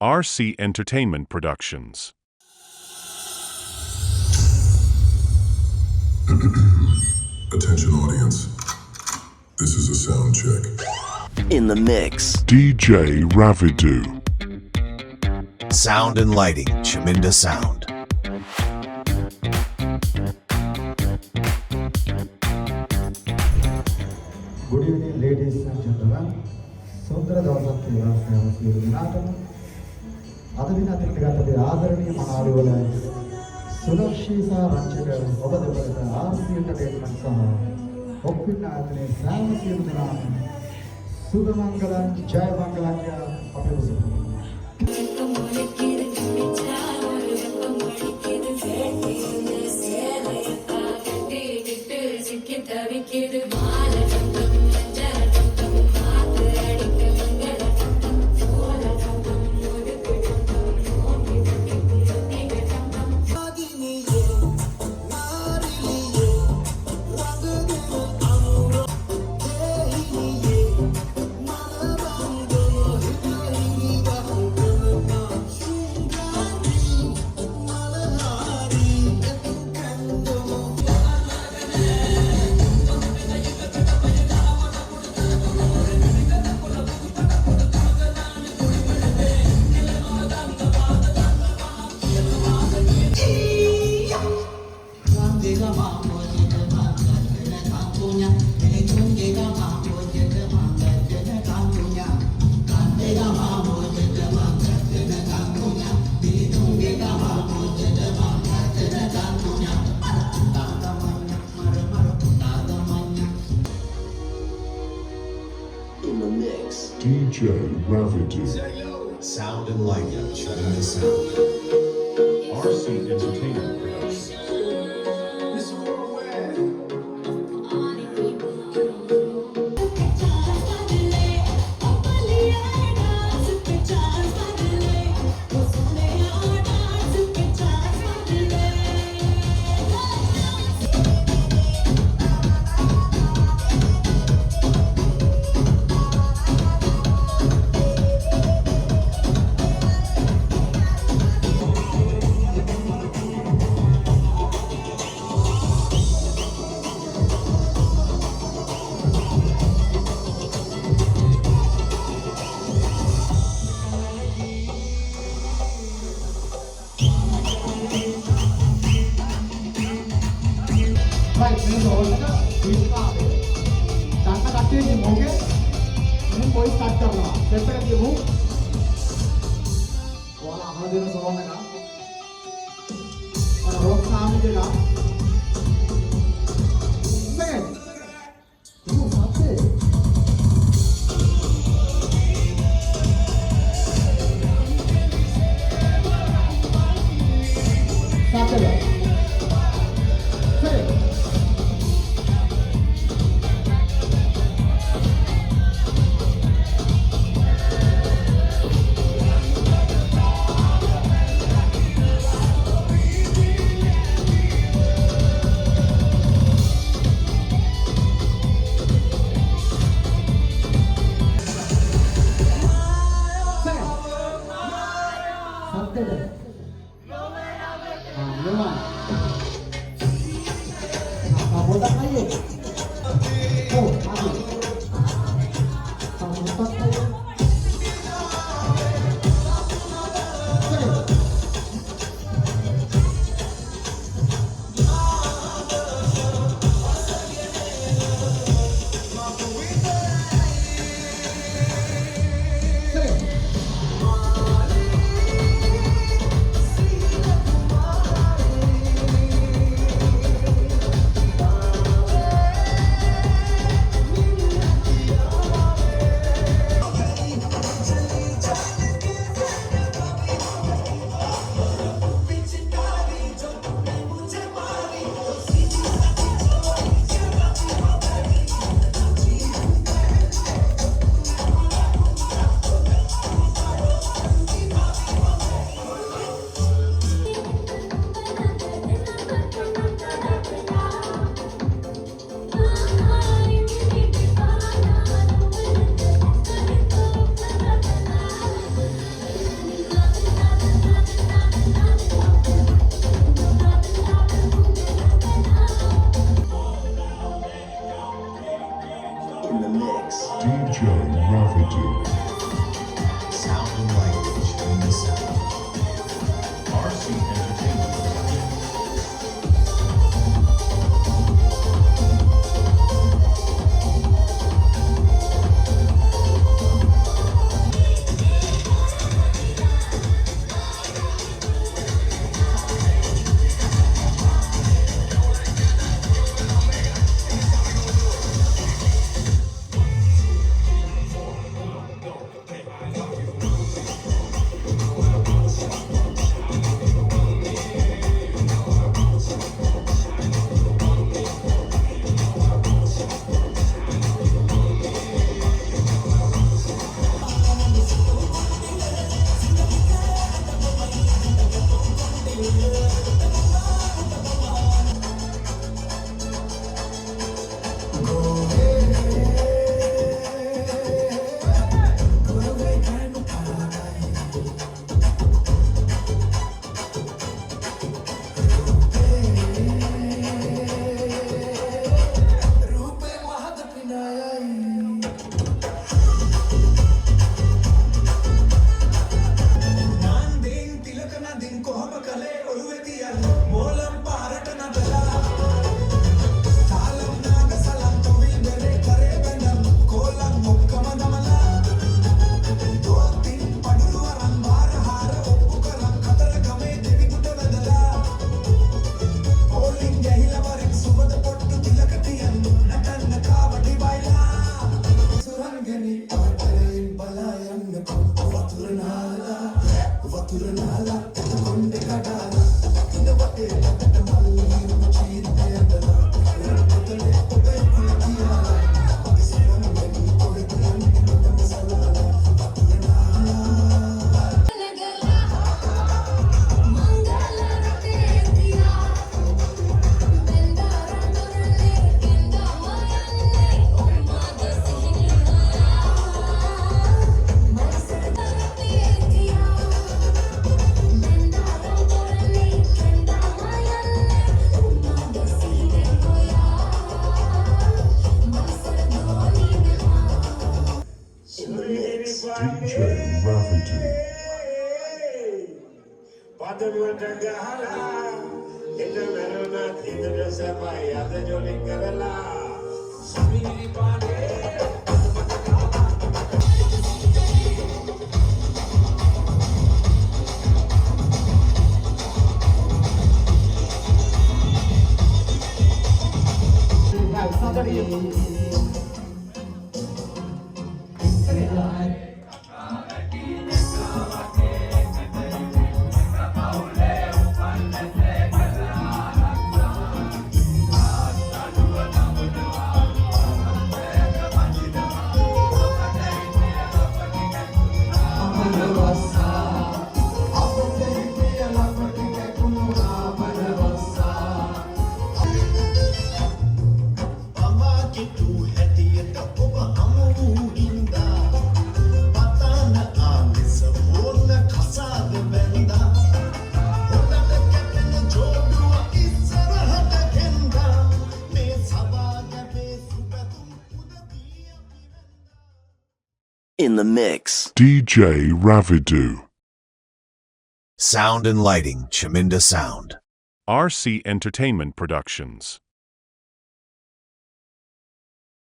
RC Entertainment Productions. Attention audience. This is a sound check. In the mix. DJ Ravidu. Sound and lighting, Chaminda Sound. Good evening, ladies and gentlemen. සුන්දර දවසක් වේවා සියලු දිනාටම. අද දින අතිරික්තගතේ ආදරණීය මහාලුවල සුලක්ෂී සහ රංචක ඔබ දෙපළට RC Entertainment සහ ඔක්වින් ආයතනයේ සෑම සියලු දෙනාම සුබ මංගලං ජය මංගලං අපේ උසම. DJ Ravidu. Sound and lighting, Chaminda Sound. RC Entertainment Productions. Right, this order is started. Tanta කට්ටියගේ මොකේ මම කොයි ස්ටාර්ට් කරනවා. ස්ටෙප් එක කියමු. ඔයාලා අහලා දෙන සෝන් එක. අර රොක් සාමික එක. මේ. දුමු සත්‍යේ. සත්‍යේ. DJ Ravidu. පදනුවට ගහලා එත මැරුණත් ඉදට සැපයි අද ජොලි කරලා සුමිරි පානේ In the mix. DJ Ravidu. Sound and lighting, Chaminda Sound. RC Entertainment Productions.